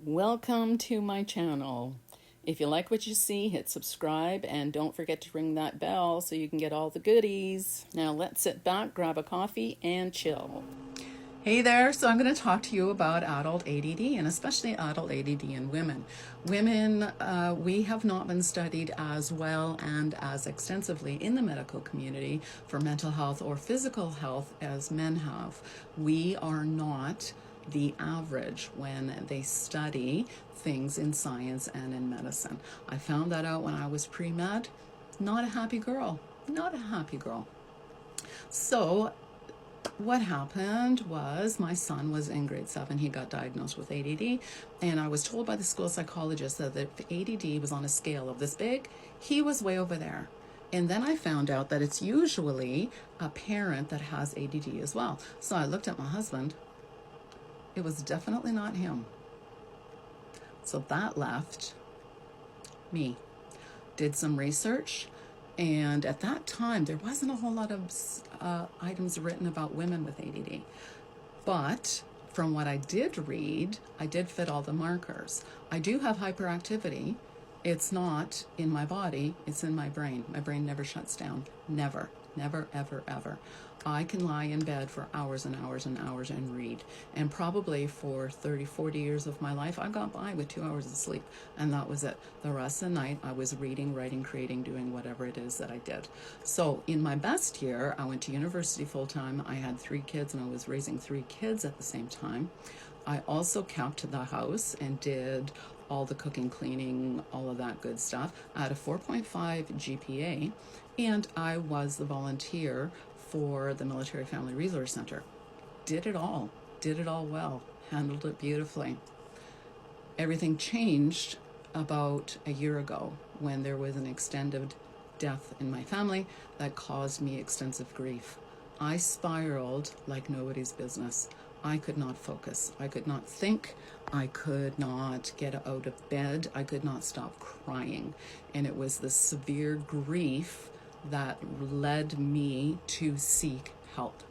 Welcome to my channel. If you like what you see, hit subscribe and don't forget to ring that bell so you can get all the goodies. Now let's sit back, grab a coffee, and chill. Hey there, so I'm going to talk to you about adult ADD and especially adult ADD in women. Women, we have not been studied as well and as extensively in the medical community for mental health or physical health as men have. We are not the average when they study things in science and in medicine. I found that out when I was pre-med. Not a happy girl, not a happy girl. So what happened was my son was in grade 7. He got diagnosed with ADD, and I was told by the school psychologist that if ADD was on a scale of this big, he was way over there. And then I found out that it's usually a parent that has ADD as well. So I looked at my husband. It was definitely not him. So that left me. Did some research. And at that time, there wasn't a whole lot of items written about women with ADD. But from what I did read, I did fit all the markers. I do have hyperactivity. It's not in my body, it's in my brain. My brain never shuts down. Never, never, ever, ever. I can lie in bed for hours and hours and hours and read. And probably for 30, 40 years of my life, I got by with 2 hours of sleep. And that was it. The rest of the night, I was reading, writing, creating, doing whatever it is that I did. So in my best year, I went to university full time. I had 3 kids and I was raising 3 kids at the same time. I also kept the house and did all the cooking, cleaning, all of that good stuff. I had a 4.5 GPA and I was the volunteer for the Military Family Resource Center. Did it all well, handled it beautifully. Everything changed about a year ago when there was an extended death in my family that caused me extensive grief. I spiraled like nobody's business. I could not focus. I could not think. I could not get out of bed. I could not stop crying. And it was the severe grief that led me to seek help.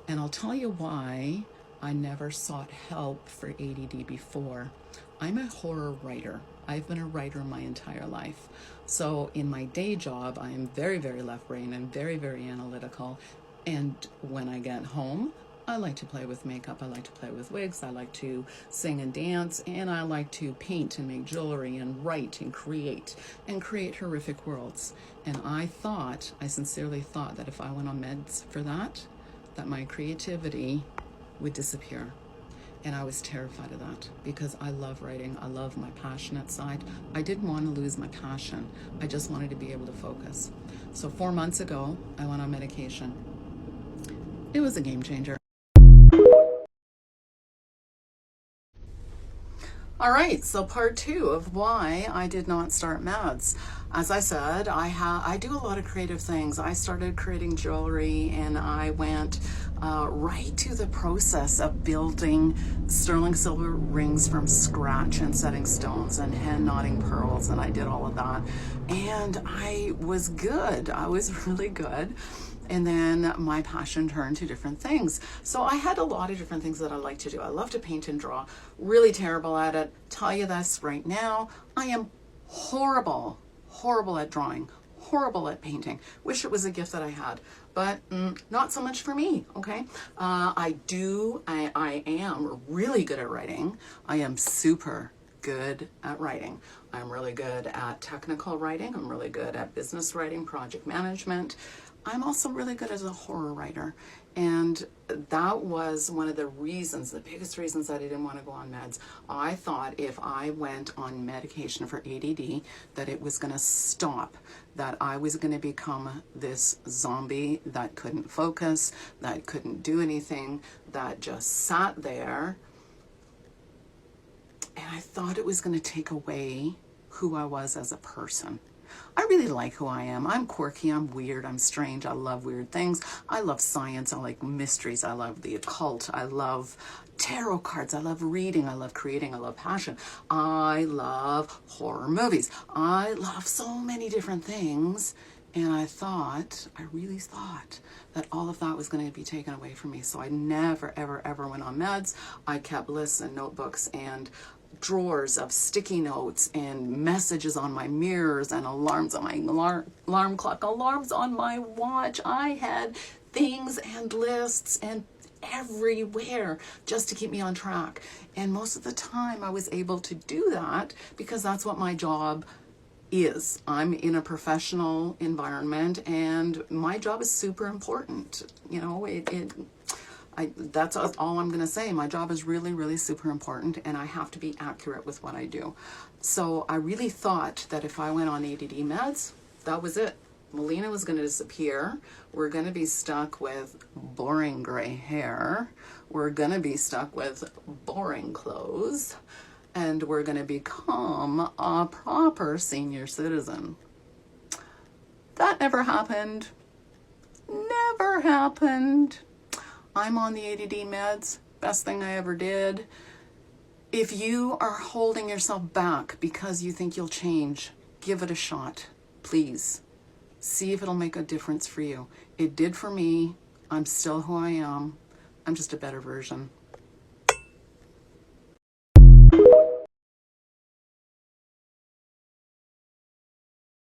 And I'll tell you why I never sought help for ADD before. I'm a horror writer. I've been a writer my entire life. So in my day job, I am very, very left brain and very, very analytical. And when I get home, I like to play with makeup, I like to play with wigs, I like to sing and dance, and I like to paint and make jewelry and write and create horrific worlds. And I sincerely thought that if I went on meds for that my creativity would disappear. And I was terrified of that because I love writing, I love my passionate side. I didn't want to lose my passion, I just wanted to be able to focus. So 4 months ago, I went on medication. It was a game changer. All right, so part 2 of why I did not start meds. As I said, I do a lot of creative things. I started creating jewelry and I went right to the process of building sterling silver rings from scratch and setting stones and hand knotting pearls, and I did all of that. And I was good. I was really good. And then my passion turned to different things. So I had a lot of different things that I like to do. I love to paint and draw. Really terrible at it. Tell you this right now, I am horrible at drawing, horrible at painting. Wish it was a gift that I had, but not so much for me, okay? I am really good at writing. I am super good at writing. I'm really good at technical writing. I'm really good at business writing, project management. I'm also really good as a horror writer. And that was one of the reasons, the biggest reasons that I didn't want to go on meds. I thought if I went on medication for ADD, that it was going to stop, that I was going to become this zombie that couldn't focus, that couldn't do anything, that just sat there. And I thought it was going to take away who I was as a person. I really like who I am. I'm quirky, I'm weird, I'm strange, I love weird things. I love science, I like mysteries, I love the occult, I love tarot cards, I love reading, I love creating, I love passion. I love horror movies. I love so many different things. And I really thought that all of that was going to be taken away from me. So I never, ever, ever went on meds. I kept lists and notebooks and drawers of sticky notes and messages on my mirrors and alarms on my alarm clock, alarms on my watch. I had things and lists and everywhere just to keep me on track. And most of the time I was able to do that because that's what my job is. I'm in a professional environment and my job is super important. You know, that's all I'm going to say. My job is really, really super important and I have to be accurate with what I do. So I really thought that if I went on ADD meds, that was it. Melina was going to disappear. We're going to be stuck with boring gray hair. We're going to be stuck with boring clothes. And we're going to become a proper senior citizen. That never happened. Never happened. I'm on the ADD meds. Best thing I ever did. If you are holding yourself back because you think you'll change, give it a shot, please. See if it'll make a difference for you. It did for me. I'm still who I am. I'm just a better version.